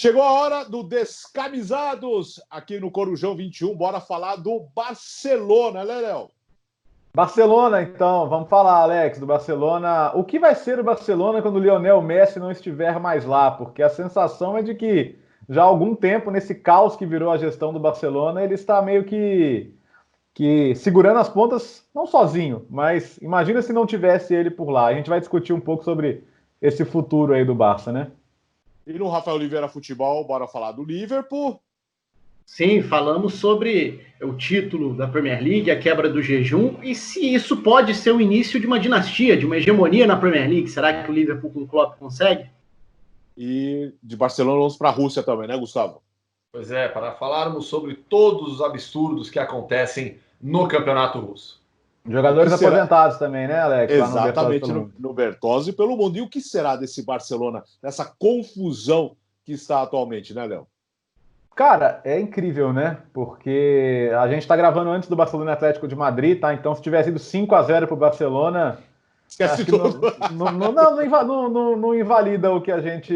Chegou a hora do Descamisados aqui no Corujão 21. Bora falar do Barcelona, né, Léo? Barcelona, então. Vamos falar, Alex, do Barcelona. O que vai ser o Barcelona quando o Lionel Messi não estiver mais lá? Porque a sensação é de que já há algum tempo, nesse caos que virou a gestão do Barcelona, ele está meio que segurando as pontas, não sozinho, mas imagina se não tivesse ele por lá. A gente vai discutir um pouco sobre esse futuro aí do Barça, né? E no Rafael Oliveira Futebol, bora falar do Liverpool. Sim, falamos sobre o título da Premier League, a quebra do jejum, e se isso pode ser o início de uma dinastia, de uma hegemonia na Premier League. Será que o Liverpool com o Klopp consegue? E de Barcelona vamos para a Rússia também, né, Gustavo? Pois é, para falarmos sobre todos os absurdos que acontecem no Campeonato Russo. Jogadores aposentados também, né, Alex? Exatamente, no Bertozzi e pelo mundo. E o que será desse Barcelona, dessa confusão que está atualmente, né, Léo? Cara, é incrível, né? Porque a gente está gravando antes do Barcelona Atlético de Madrid, tá? Então, se tivesse ido 5-0 para o Barcelona, esquece tudo. Não invalida o que a gente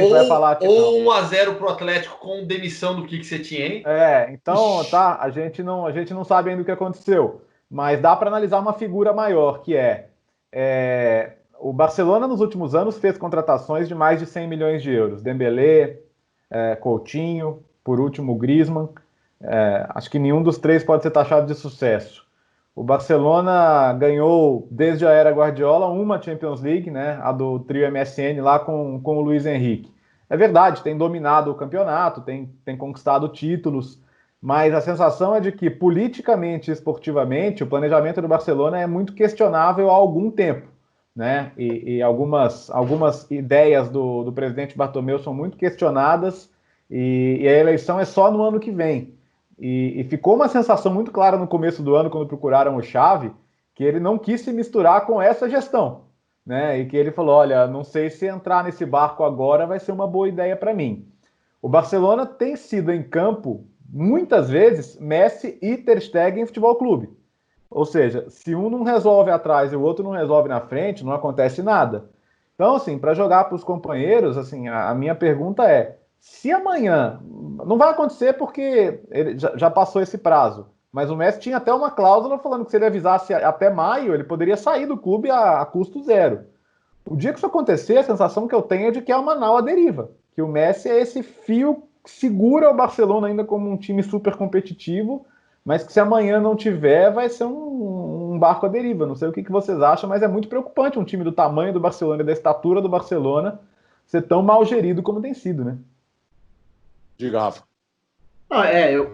vai falar aqui. Ou 1-0 para o Atlético com demissão do Kik Setien. Então, tá? A gente não sabe ainda o que aconteceu. Mas dá para analisar uma figura maior, que o Barcelona nos últimos anos fez contratações de mais de 100 milhões de euros. Dembélé, Coutinho, por último o Griezmann. Acho que nenhum dos três pode ser taxado de sucesso. O Barcelona ganhou, desde a era Guardiola, uma Champions League, né? A do trio MSN lá com o Luiz Henrique. É verdade, tem dominado o campeonato, tem conquistado títulos, mas a sensação é de que, politicamente e esportivamente, o planejamento do Barcelona é muito questionável há algum tempo, né? E algumas ideias do presidente Bartomeu são muito questionadas, e a eleição é só no ano que vem. E ficou uma sensação muito clara no começo do ano, quando procuraram o Xavi, que ele não quis se misturar com essa gestão, né? E que ele falou, olha, não sei se entrar nesse barco agora vai ser uma boa ideia para mim. O Barcelona tem sido em campo, muitas vezes, Messi e Ter Stegen Futebol Clube. Ou seja, se um não resolve atrás e o outro não resolve na frente, não acontece nada. Então, assim, para jogar para os companheiros, assim, a minha pergunta é, se amanhã, não vai acontecer porque ele já passou esse prazo, mas o Messi tinha até uma cláusula falando que se ele avisasse até maio, ele poderia sair do clube a custo zero. O dia que isso acontecer, a sensação que eu tenho é de que é uma nau à deriva, que o Messi é esse fio que segura o Barcelona ainda como um time super competitivo, mas que se amanhã não tiver, vai ser um barco à deriva. Não sei o que vocês acham, mas é muito preocupante um time do tamanho do Barcelona e da estatura do Barcelona ser tão mal gerido como tem sido, né? Diga, Rafa.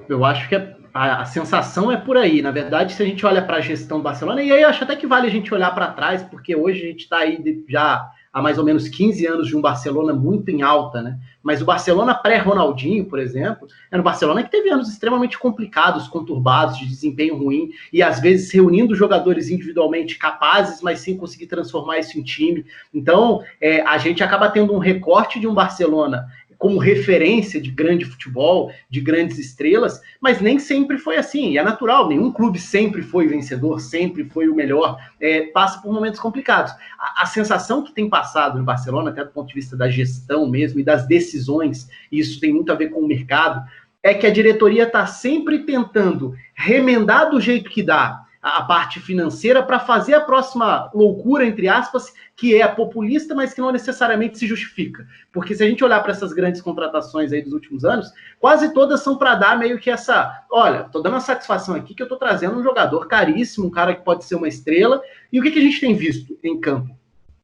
Eu acho que a sensação é por aí. Na verdade, se a gente olha para a gestão do Barcelona, e aí eu acho até que vale a gente olhar para trás, porque hoje a gente está aí já há mais ou menos 15 anos de um Barcelona muito em alta, né? Mas o Barcelona pré-Ronaldinho, por exemplo, era um Barcelona que teve anos extremamente complicados, conturbados, de desempenho ruim, e às vezes reunindo jogadores individualmente capazes, mas sem conseguir transformar isso em time. Então, a gente acaba tendo um recorte de um Barcelona como referência de grande futebol, de grandes estrelas, mas nem sempre foi assim, e é natural, nenhum clube sempre foi vencedor, sempre foi o melhor, passa por momentos complicados. A sensação que tem passado no Barcelona, até do ponto de vista da gestão mesmo, e das decisões, e isso tem muito a ver com o mercado, é que a diretoria está sempre tentando remendar do jeito que dá a parte financeira para fazer a próxima loucura, entre aspas, que é a populista, mas que não necessariamente se justifica. Porque se a gente olhar para essas grandes contratações aí dos últimos anos, quase todas são para dar meio que essa, olha, estou dando uma satisfação aqui que eu estou trazendo um jogador caríssimo, um cara que pode ser uma estrela, e o que a gente tem visto em campo?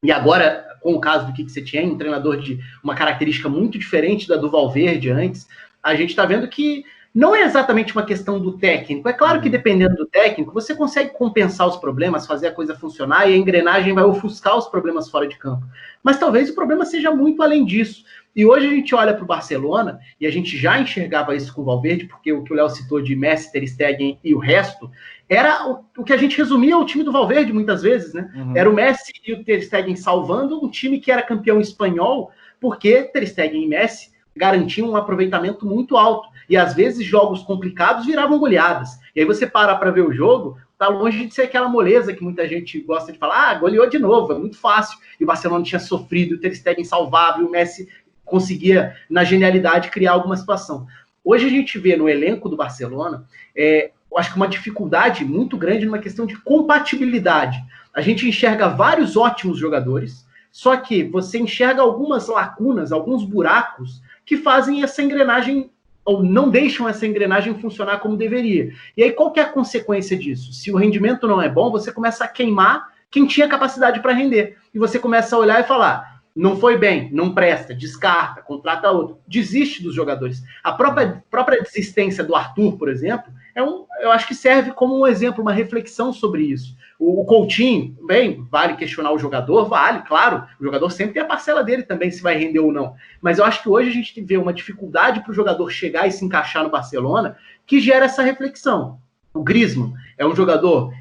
E agora, com o caso do Kik Setien, um treinador de uma característica muito diferente da do Valverde antes, a gente está vendo que não é exatamente uma questão do técnico. É claro que dependendo do técnico, você consegue compensar os problemas, fazer a coisa funcionar e a engrenagem vai ofuscar os problemas fora de campo. Mas talvez o problema seja muito além disso. E hoje a gente olha para o Barcelona, e a gente já enxergava isso com o Valverde, porque o que o Léo citou de Messi, Ter Stegen e o resto, era o que a gente resumia o time do Valverde muitas vezes, né? Era o Messi e o Ter Stegen salvando um time que era campeão espanhol, porque Ter Stegen e Messi garantiam um aproveitamento muito alto. E às vezes jogos complicados viravam goleadas. E aí você para ver o jogo, tá longe de ser aquela moleza que muita gente gosta de falar, goleou de novo, é muito fácil. E o Barcelona tinha sofrido, o Ter Stegen salvava, e o Messi conseguia, na genialidade, criar alguma situação. Hoje a gente vê no elenco do Barcelona, eu acho que uma dificuldade muito grande numa questão de compatibilidade. A gente enxerga vários ótimos jogadores, só que você enxerga algumas lacunas, alguns buracos que fazem essa engrenagem, ou não deixam essa engrenagem funcionar como deveria. E aí qual que é a consequência disso? Se o rendimento não é bom, você começa a queimar quem tinha capacidade para render. E você começa a olhar e falar, não foi bem, não presta, descarta, contrata outro, desiste dos jogadores. A própria desistência do Arthur, por exemplo, eu acho que serve como um exemplo, uma reflexão sobre isso. O Coutinho, bem, vale questionar o jogador, vale, claro, o jogador sempre tem a parcela dele também, se vai render ou não. Mas eu acho que hoje a gente vê uma dificuldade para o jogador chegar e se encaixar no Barcelona, que gera essa reflexão. O Griezmann é um jogador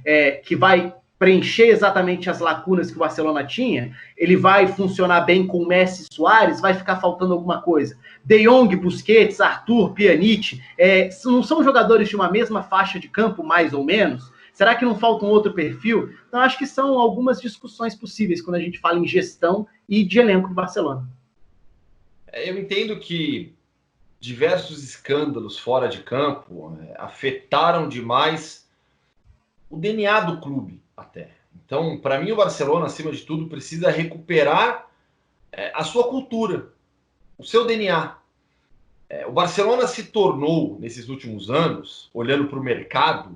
que vai preencher exatamente as lacunas que o Barcelona tinha, ele vai funcionar bem com Messi e Suárez, vai ficar faltando alguma coisa. De Jong, Busquets, Arthur, Pjanic, não são jogadores de uma mesma faixa de campo, mais ou menos? Será que não falta um outro perfil? Então, acho que são algumas discussões possíveis quando a gente fala em gestão e de elenco do Barcelona. Eu entendo que diversos escândalos fora de campo afetaram demais o DNA do clube até. Então, para mim, o Barcelona, acima de tudo, precisa recuperar a sua cultura, o seu DNA. O Barcelona se tornou, nesses últimos anos, olhando para o mercado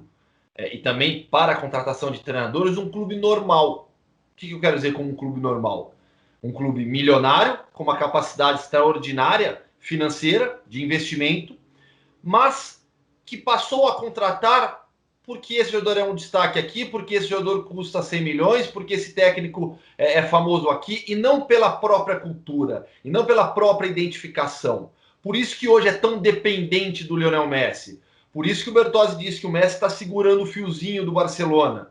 e também para a contratação de treinadores, um clube normal. O que eu quero dizer com um clube normal? Um clube milionário, com uma capacidade extraordinária financeira, de investimento, mas que passou a contratar porque esse jogador é um destaque aqui, porque esse jogador custa 100 milhões, porque esse técnico é famoso aqui, e não pela própria cultura, e não pela própria identificação. Por isso que hoje é tão dependente do Lionel Messi. Por isso que o Bertozzi disse que o Messi está segurando o fiozinho do Barcelona.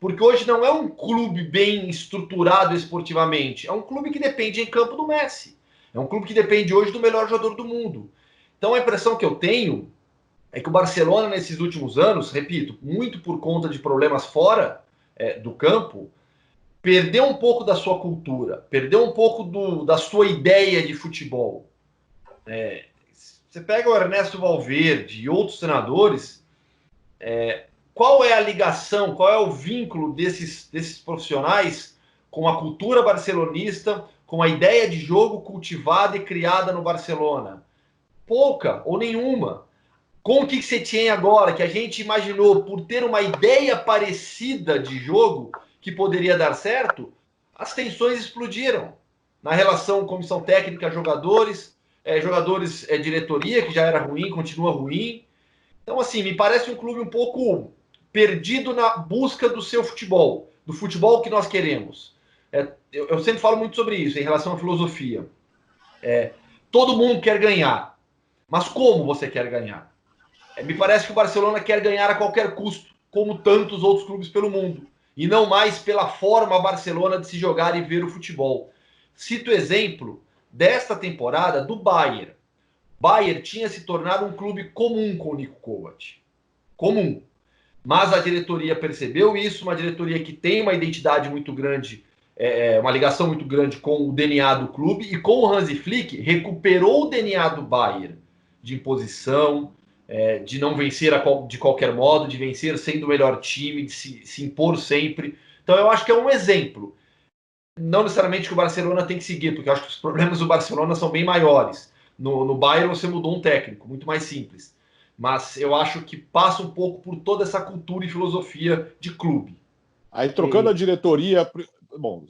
Porque hoje não é um clube bem estruturado esportivamente, é um clube que depende em campo do Messi. É um clube que depende hoje do melhor jogador do mundo. Então a impressão que eu tenho é que o Barcelona, nesses últimos anos, repito, muito por conta de problemas fora do campo, perdeu um pouco da sua cultura, perdeu um pouco da sua ideia de futebol. Você pega o Ernesto Valverde e outros treinadores, qual é a ligação, qual é o vínculo desses profissionais com a cultura barcelonista, com a ideia de jogo cultivada e criada no Barcelona? Pouca ou nenhuma. Com o que você tinha agora, que a gente imaginou por ter uma ideia parecida de jogo que poderia dar certo, as tensões explodiram na relação comissão técnica, jogadores, diretoria, que já era ruim, continua ruim. Então, assim, me parece um clube um pouco perdido na busca do seu futebol, do futebol que nós queremos. Eu sempre falo muito sobre isso, em relação à filosofia. Todo mundo quer ganhar, mas como você quer ganhar? Me parece que o Barcelona quer ganhar a qualquer custo, como tantos outros clubes pelo mundo, e não mais pela forma Barcelona de se jogar e ver o futebol. Cito o exemplo desta temporada do Bayern. Bayern tinha se tornado um clube comum com o Niko Kovac. Comum. Mas a diretoria percebeu isso, uma diretoria que tem uma identidade muito grande, uma ligação muito grande com o DNA do clube, e com o Hansi Flick recuperou o DNA do Bayern, de imposição, de não vencer de qualquer modo, de vencer sendo o melhor time, de se impor sempre. Então eu acho que é um exemplo. Não necessariamente que o Barcelona tem que seguir, porque eu acho que os problemas do Barcelona são bem maiores. No Bayern você mudou um técnico, muito mais simples. Mas eu acho que passa um pouco por toda essa cultura e filosofia de clube. Aí trocando a diretoria, bom,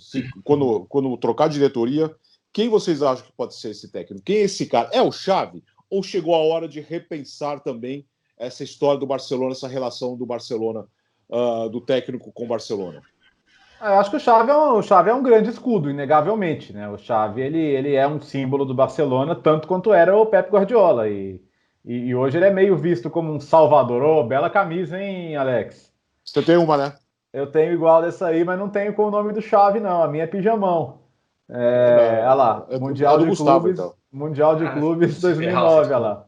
quando trocar a diretoria, quem vocês acham que pode ser esse técnico? Quem é esse cara? É o Xavi? Ou chegou a hora de repensar também essa história do Barcelona, essa relação do Barcelona, do técnico com o Barcelona? Eu acho que o Xavi é um grande escudo, inegavelmente, né? O Xavi ele é um símbolo do Barcelona, tanto quanto era o Pep Guardiola. E hoje ele é meio visto como um salvador. Ô, bela camisa, hein, Alex? Você tem uma, né? Eu tenho igual dessa aí, mas não tenho com o nome do Xavi, não. A minha é pijamão. Olha lá, Mundial de Gustavo, Clubes, então. Mundial de Clubes 2009, olha lá.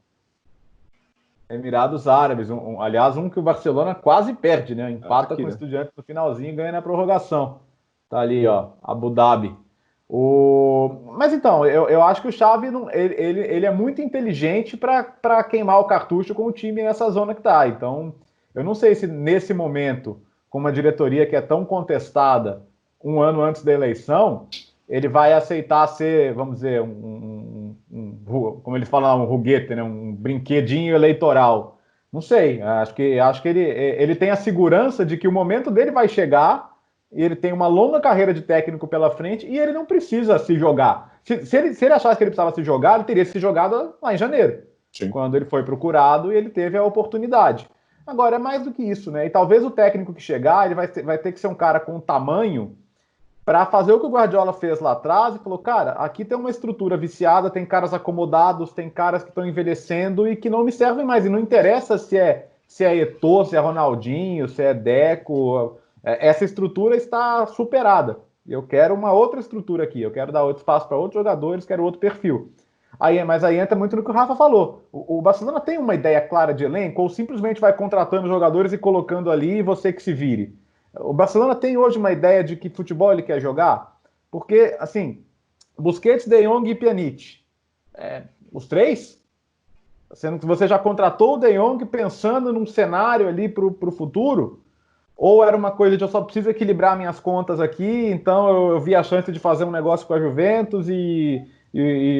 Emirados Árabes, aliás, um que o Barcelona quase perde, né? Empata aqui, com o né? Estudiantes no finalzinho e ganha na prorrogação. Tá ali, ó, Abu Dhabi. Mas então, eu acho que o Xavi ele é muito inteligente para queimar o cartucho com o time nessa zona que está. Então, eu não sei se nesse momento, com uma diretoria que é tão contestada um ano antes da eleição, ele vai aceitar ser, vamos dizer, como eles falam, um ruguete, né? Um brinquedinho eleitoral. Não sei, acho que ele tem a segurança de que o momento dele vai chegar e ele tem uma longa carreira de técnico pela frente e ele não precisa se jogar. Se ele achasse que ele precisava se jogar, ele teria se jogado lá em janeiro, Sim. Quando ele foi procurado e ele teve a oportunidade. Agora, é mais do que isso, né? E talvez o técnico que chegar, ele vai ter que ser um cara com tamanho para fazer o que o Guardiola fez lá atrás e falou, cara, aqui tem uma estrutura viciada, tem caras acomodados, tem caras que estão envelhecendo e que não me servem mais. E não interessa se é Eto'o, se é Ronaldinho, se é Deco, essa estrutura está superada. Eu quero uma outra estrutura aqui, eu quero dar outro espaço para outros jogadores, quero outro perfil. Mas aí entra muito no que o Rafa falou. O Barcelona tem uma ideia clara de elenco ou simplesmente vai contratando jogadores e colocando ali e você que se vire? O Barcelona tem hoje uma ideia de que futebol ele quer jogar? Porque, assim, Busquets, De Jong e Pjanic, os três, sendo que você já contratou o De Jong pensando num cenário ali para o futuro, ou era uma coisa de eu só preciso equilibrar minhas contas aqui, então eu vi a chance de fazer um negócio com a Juventus e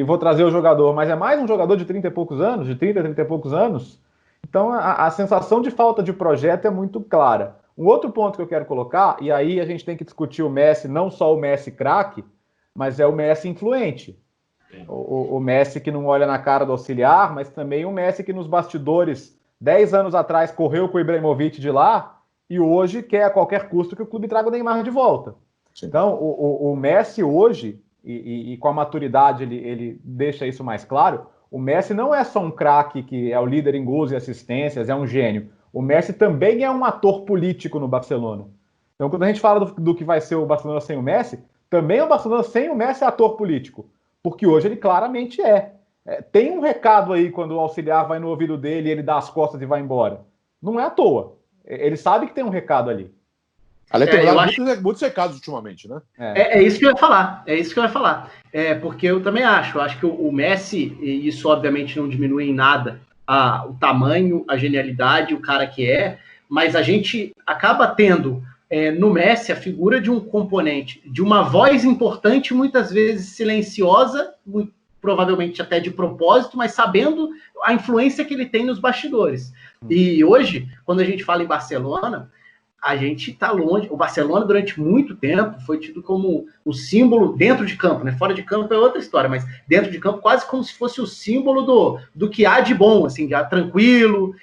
vou trazer o jogador, mas é mais um jogador de 30 e poucos anos, de 30 e poucos anos, então a sensação de falta de projeto é muito clara. Um outro ponto que eu quero colocar, e aí a gente tem que discutir o Messi, não só o Messi craque, mas é o Messi influente. O Messi que não olha na cara do auxiliar, mas também o Messi que nos bastidores, 10 anos atrás, correu com o Ibrahimovic de lá e hoje quer a qualquer custo que o clube traga o Neymar de volta. Sim. Então, o Messi hoje, e com a maturidade ele deixa isso mais claro, o Messi não é só um craque que é o líder em gols e assistências, é um gênio. O Messi também é um ator político no Barcelona. Então, quando a gente fala do que vai ser o Barcelona sem o Messi, também o Barcelona sem o Messi é ator político. Porque hoje ele claramente é. Tem um recado aí quando o auxiliar vai no ouvido dele e ele dá as costas e vai embora. Não é à toa. Ele sabe que tem um recado ali. Ali tem muitos recados ultimamente, né? É isso que eu ia falar. É isso que eu ia falar. Porque eu também acho. Eu acho que o Messi, e isso obviamente não diminui em nada o tamanho, a genialidade, o cara que é, mas a gente acaba tendo no Messi a figura de um componente, de uma voz importante, muitas vezes silenciosa, muito, provavelmente até de propósito, mas sabendo a influência que ele tem nos bastidores. E hoje, quando a gente fala em Barcelona, a gente está longe. O Barcelona, durante muito tempo, foi tido como o símbolo dentro de campo, né? Fora de campo é outra história, mas dentro de campo, quase como se fosse o símbolo do que há de bom, assim, já tranquilo,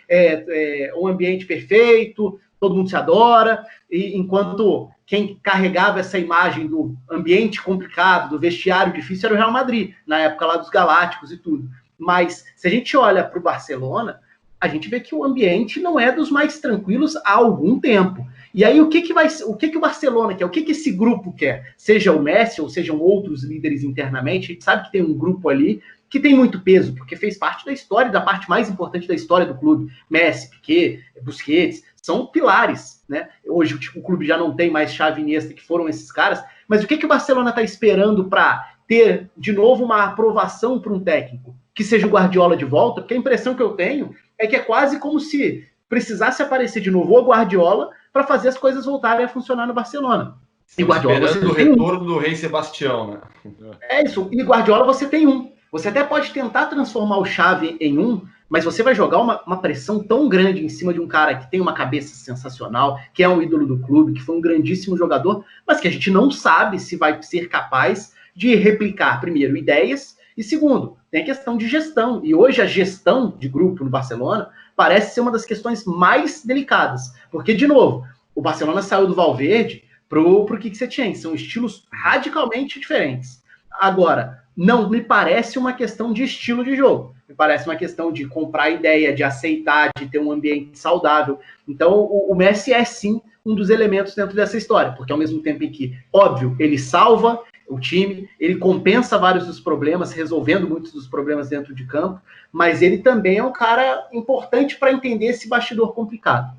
um ambiente perfeito, todo mundo se adora, e enquanto quem carregava essa imagem do ambiente complicado, do vestiário difícil, era o Real Madrid, na época lá dos Galácticos e tudo. Mas, se a gente olha para o Barcelona, a gente vê que o ambiente não é dos mais tranquilos há algum tempo. E aí, o que o Barcelona quer? O que esse grupo quer? Seja o Messi ou sejam outros líderes internamente, a gente sabe que tem um grupo ali que tem muito peso, porque fez parte da história, da parte mais importante da história do clube. Messi, Piqué, Busquets, são pilares, né? Hoje o clube já não tem mais Xavi e Iniesta, que foram esses caras, mas o que o Barcelona está esperando para ter, de novo, uma aprovação para um técnico? Que seja o Guardiola de volta? Porque a impressão que eu tenho é que é quase como se precisasse aparecer de novo o Guardiola para fazer as coisas voltarem a funcionar no Barcelona. E Guardiola você tem o retorno do Rei Sebastião, né? É isso. E Guardiola você tem um. Você até pode tentar transformar o Xavi em um, mas você vai jogar uma pressão tão grande em cima de um cara que tem uma cabeça sensacional, que é um ídolo do clube, que foi um grandíssimo jogador, mas que a gente não sabe se vai ser capaz de replicar, primeiro, ideias, e segundo, tem a questão de gestão. E hoje a gestão de grupo no Barcelona parece ser uma das questões mais delicadas. Porque, de novo, o Barcelona saiu do Valverde pro Quique Setién. São estilos radicalmente diferentes. Agora, não me parece uma questão de estilo de jogo. Me parece uma questão de comprar ideia, de aceitar, de ter um ambiente saudável. Então, o Messi é, sim, um dos elementos dentro dessa história. Porque, ao mesmo tempo em que, óbvio, ele salva o time, ele compensa vários dos problemas, resolvendo muitos dos problemas dentro de campo, mas ele também é um cara importante para entender esse bastidor complicado.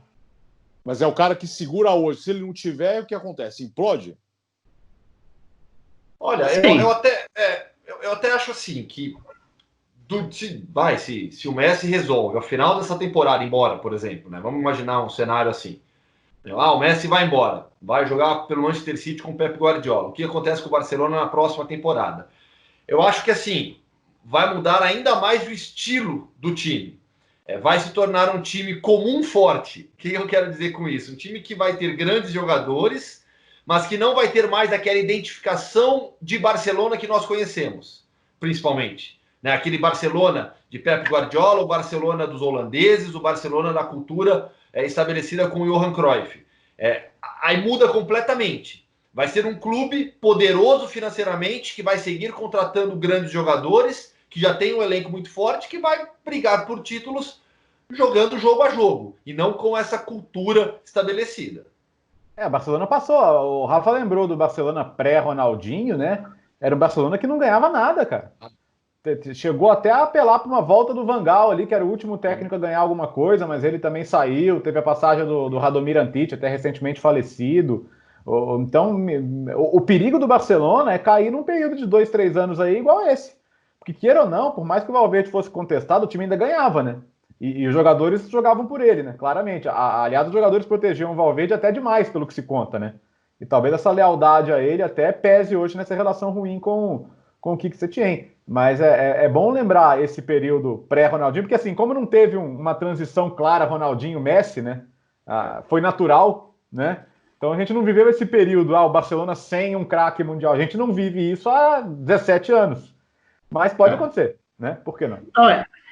Mas é o cara que segura hoje. Se ele não tiver, o que acontece? Implode? Olha, eu até acho assim que se o Messi resolve ao final dessa temporada ir embora, por exemplo, né? Vamos imaginar um cenário assim. O Messi vai embora, vai jogar pelo Manchester City com o Pep Guardiola. O que acontece com o Barcelona na próxima temporada? Eu acho que assim vai mudar ainda mais o estilo do time. Vai se tornar um time comum forte. O que eu quero dizer com isso? Um time que vai ter grandes jogadores, mas que não vai ter mais aquela identificação de Barcelona que nós conhecemos, principalmente. Né? Aquele Barcelona de Pep Guardiola, o Barcelona dos holandeses, o Barcelona da cultura estabelecida com o Johan Cruyff. Aí muda completamente. Vai ser um clube poderoso financeiramente, que vai seguir contratando grandes jogadores, que já tem um elenco muito forte, que vai brigar por títulos jogando jogo a jogo, e não com essa cultura estabelecida. O Barcelona passou, o Rafa lembrou do Barcelona pré-Ronaldinho, né? Era o Barcelona que não ganhava nada, cara. Chegou até a apelar para uma volta do Van Gaal ali, que era o último técnico a ganhar alguma coisa, mas ele também saiu, teve a passagem do Radomir Antic, até recentemente falecido. Então, o perigo do Barcelona é cair num período de 2, 3 anos aí igual esse. Porque, queira ou não, por mais que o Valverde fosse contestado, o time ainda ganhava, né? E os jogadores jogavam por ele, né? Claramente. Aliás, os jogadores protegiam o Valverde até demais, pelo que se conta, né? E talvez essa lealdade a ele até pese hoje nessa relação ruim com o Quique Setien. Mas é bom lembrar esse período pré-Ronaldinho, porque assim, como não teve uma transição clara Ronaldinho-Messi, né? Foi natural, né? Então a gente não viveu esse período, o Barcelona sem um craque mundial. A gente não vive isso há 17 anos. Mas pode acontecer, né? Por que não?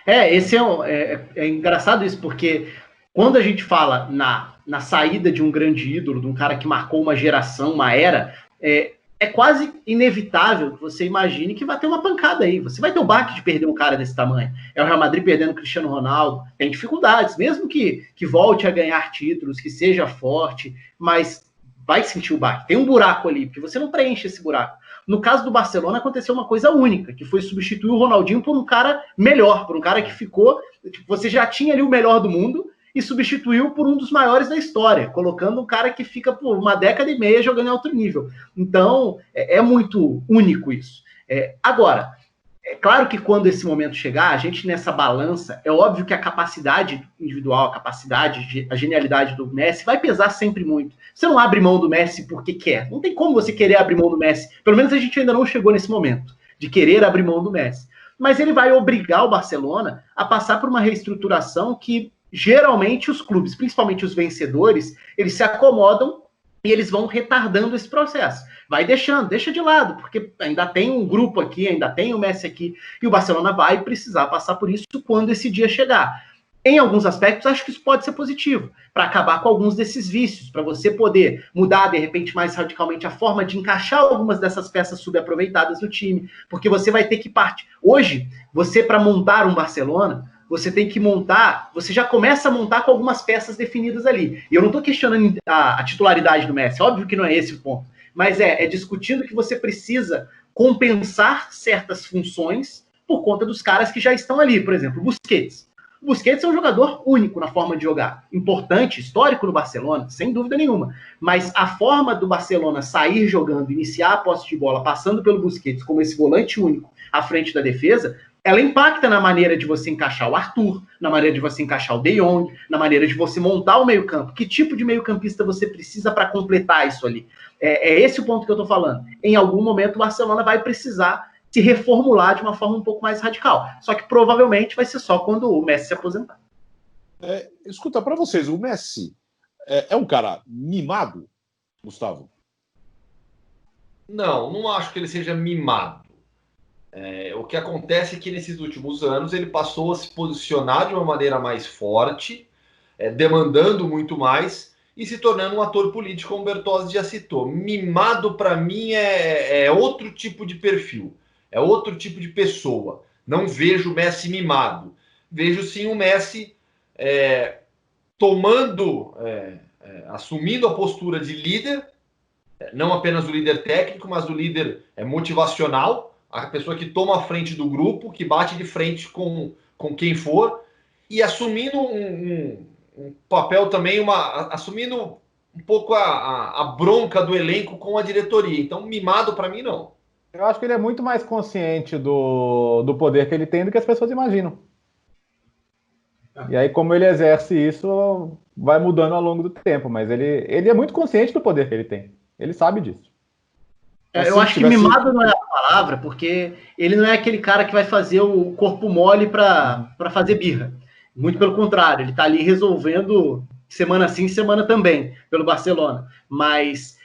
Esse é engraçado isso, porque quando a gente fala na saída de um grande ídolo, de um cara que marcou uma geração, uma era, é quase inevitável que você imagine que vai ter uma pancada aí. Você vai ter o baque de perder um cara desse tamanho. É o Real Madrid perdendo o Cristiano Ronaldo. Tem dificuldades, mesmo que volte a ganhar títulos, que seja forte, mas vai sentir o baque. Tem um buraco ali, porque você não preenche esse buraco. No caso do Barcelona, aconteceu uma coisa única, que foi substituir o Ronaldinho por um cara melhor, por um cara que ficou... Você já tinha ali o melhor do mundo e substituiu por um dos maiores da história, colocando um cara que fica por 1 década e meia jogando em alto nível. Então, é muito único isso. Agora, é claro que quando esse momento chegar, a gente nessa balança, é óbvio que a capacidade individual, a genialidade do Messi vai pesar sempre muito. Você não abre mão do Messi porque quer. Não tem como você querer abrir mão do Messi. Pelo menos a gente ainda não chegou nesse momento de querer abrir mão do Messi. Mas ele vai obrigar o Barcelona a passar por uma reestruturação que geralmente os clubes, principalmente os vencedores, eles se acomodam e eles vão retardando esse processo. Vai deixa de lado, porque ainda tem um grupo aqui, ainda tem o Messi aqui, e o Barcelona vai precisar passar por isso quando esse dia chegar. Em alguns aspectos, acho que isso pode ser positivo, para acabar com alguns desses vícios, para você poder mudar, de repente, mais radicalmente a forma de encaixar algumas dessas peças subaproveitadas no time, porque você vai ter que partir. Hoje, você, para montar um Barcelona, você tem que montar, você já começa a montar com algumas peças definidas ali. E eu não estou questionando a titularidade do Messi, óbvio que não é esse o ponto, mas é discutindo que você precisa compensar certas funções por conta dos caras que já estão ali. Por exemplo, o Busquets. O Busquets é um jogador único na forma de jogar. Importante, histórico no Barcelona, sem dúvida nenhuma. Mas a forma do Barcelona sair jogando, iniciar a posse de bola, passando pelo Busquets como esse volante único à frente da defesa, ela impacta na maneira de você encaixar o Arthur, na maneira de você encaixar o De Jong, na maneira de você montar o meio-campo. Que tipo de meio-campista você precisa para completar isso ali? É esse o ponto que eu estou falando. Em algum momento o Barcelona vai precisar se reformular de uma forma um pouco mais radical. Só que provavelmente vai ser só quando o Messi se aposentar. Escuta, para vocês, o Messi é um cara mimado, Gustavo? Não acho que ele seja mimado. O que acontece é que nesses últimos anos ele passou a se posicionar de uma maneira mais forte, demandando muito mais e se tornando um ator político, como o Bertozzi já citou. Mimado, para mim, é outro tipo de perfil, é outro tipo de pessoa. Não vejo o Messi mimado. Vejo sim o Messi assumindo a postura de líder, não apenas o líder técnico, mas o líder motivacional, a pessoa que toma a frente do grupo, que bate de frente com quem for, e assumindo um papel também, assumindo um pouco a bronca do elenco com a diretoria. Então, mimado para mim, não. Eu acho que ele é muito mais consciente do poder que ele tem do que as pessoas imaginam. E aí, como ele exerce isso, vai mudando ao longo do tempo, mas ele é muito consciente do poder que ele tem. Ele sabe disso. Eu acho que mimado não é a palavra, porque ele não é aquele cara que vai fazer o corpo mole para fazer birra. Muito pelo contrário, ele está ali resolvendo semana sim, semana também, pelo Barcelona. Mas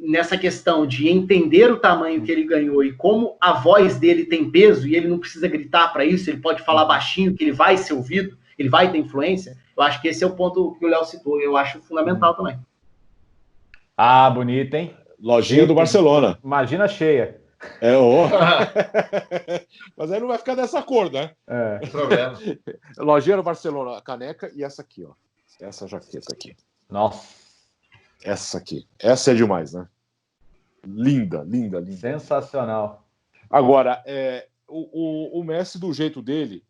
nessa questão de entender o tamanho que ele ganhou e como a voz dele tem peso, e ele não precisa gritar para isso, ele pode falar baixinho, que ele vai ser ouvido, ele vai ter influência, eu acho que esse é o ponto que o Léo citou, eu acho fundamental também. Ah, bonito, hein? Lojinha do Barcelona. Imagina cheia. Mas aí não vai ficar dessa cor, né? É. Problema. Lojinha do Barcelona, a caneca e essa aqui, ó. Essa jaqueta aqui. Nossa. Essa aqui. Essa é demais, né? Linda, linda, linda. Sensacional. Agora, o Messi, do jeito dele,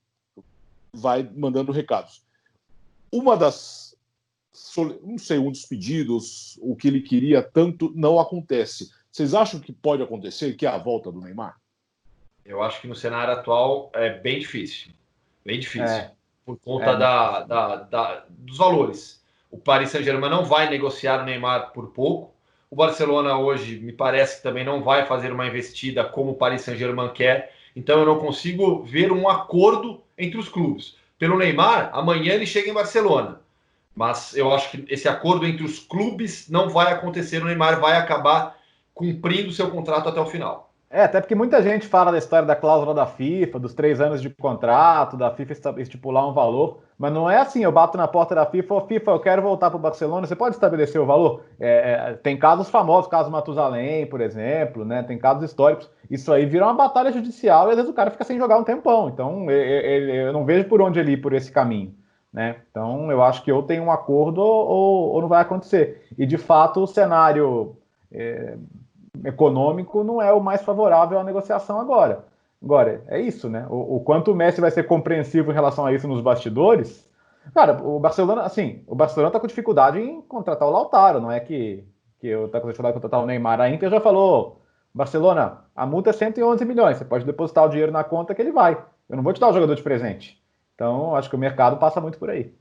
vai mandando recados. Uma das... Não sei, um dos pedidos, o que ele queria tanto, não acontece. Vocês acham que pode acontecer, que é a volta do Neymar? Eu acho que no cenário atual é bem difícil. Bem difícil. Por conta dos valores. O Paris Saint-Germain não vai negociar o Neymar por pouco. O Barcelona hoje, me parece que também não vai fazer uma investida como o Paris Saint-Germain quer. Então eu não consigo ver um acordo entre os clubes. Pelo Neymar, amanhã ele chega em Barcelona. Mas eu acho que esse acordo entre os clubes não vai acontecer. O Neymar vai acabar cumprindo seu contrato até o final. Até porque muita gente fala da história da cláusula da FIFA, dos 3 anos de contrato, da FIFA estipular um valor, mas não é assim, eu bato na porta da FIFA, FIFA, eu quero voltar para o Barcelona, você pode estabelecer o valor? Tem casos famosos, caso Matusalém, por exemplo, né? Tem casos históricos, isso aí vira uma batalha judicial e às vezes o cara fica sem jogar um tempão, então eu não vejo por onde ele ir por esse caminho. Né? Então eu acho que ou tem um acordo ou não vai acontecer. E de fato o cenário econômico não é o mais favorável à negociação agora. Agora, é isso, né? O quanto o Messi vai ser compreensivo em relação a isso nos bastidores. Cara, o Barcelona tá com dificuldade em contratar o Lautaro, não é que tá com dificuldade em contratar o Neymar. A Inter já falou, Barcelona, a multa é 111 milhões, você pode depositar o dinheiro na conta que ele vai. Eu não vou te dar o jogador de presente. Então, acho que o mercado passa muito por aí.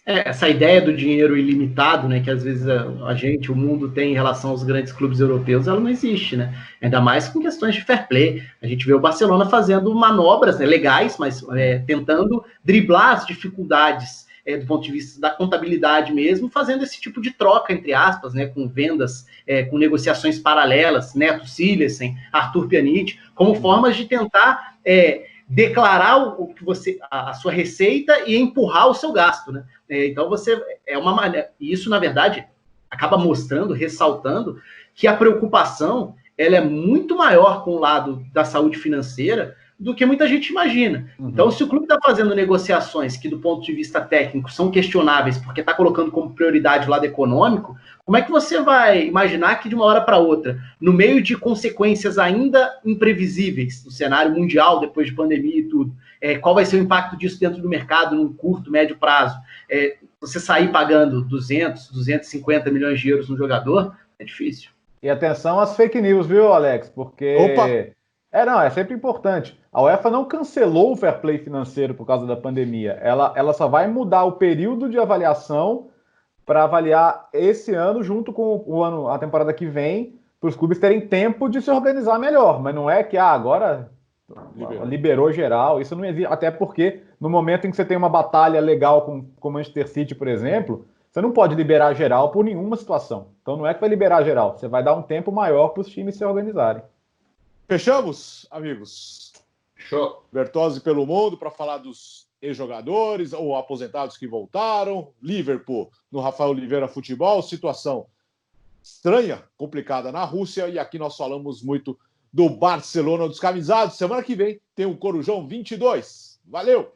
Essa ideia do dinheiro ilimitado, né, que às vezes o mundo tem em relação aos grandes clubes europeus, ela não existe, né? Ainda mais com questões de fair play. A gente vê o Barcelona fazendo manobras, né, legais, mas tentando driblar as dificuldades do ponto de vista da contabilidade mesmo, fazendo esse tipo de troca, entre aspas, né, com vendas, com negociações paralelas, Neto Silersen, Arthur Pjanic, como formas de tentar declarar a sua receita e empurrar o seu gasto, né? Então uma maneira, e isso na verdade acaba mostrando, ressaltando que a preocupação ela é muito maior com o lado da saúde financeira do que muita gente imagina. Então, se o clube está fazendo negociações que do ponto de vista técnico são questionáveis porque está colocando como prioridade o lado econômico, como é que você vai imaginar que de uma hora para outra, no meio de consequências ainda imprevisíveis do cenário mundial, depois de pandemia e tudo, qual vai ser o impacto disso dentro do mercado num curto, médio prazo? Você sair pagando 200, 250 milhões de euros no jogador, é difícil. E atenção às fake news, viu, Alex? Porque... Opa! É sempre importante. A UEFA não cancelou o fair play financeiro por causa da pandemia. Ela só vai mudar o período de avaliação para avaliar esse ano junto com a temporada que vem, para os clubes terem tempo de se organizar melhor. Mas não é que agora liberou geral. Isso não existe. Até porque no momento em que você tem uma batalha legal com o Manchester City, por exemplo, você não pode liberar geral por nenhuma situação. Então não é que vai liberar geral. Você vai dar um tempo maior para os times se organizarem. Fechamos, amigos? Show. Bertozzi pelo mundo para falar dos ex-jogadores ou aposentados que voltaram. Liverpool no Rafael Oliveira Futebol. Situação estranha, complicada na Rússia. E aqui nós falamos muito do Barcelona dos Camisados. Semana que vem tem o Corujão 22. Valeu!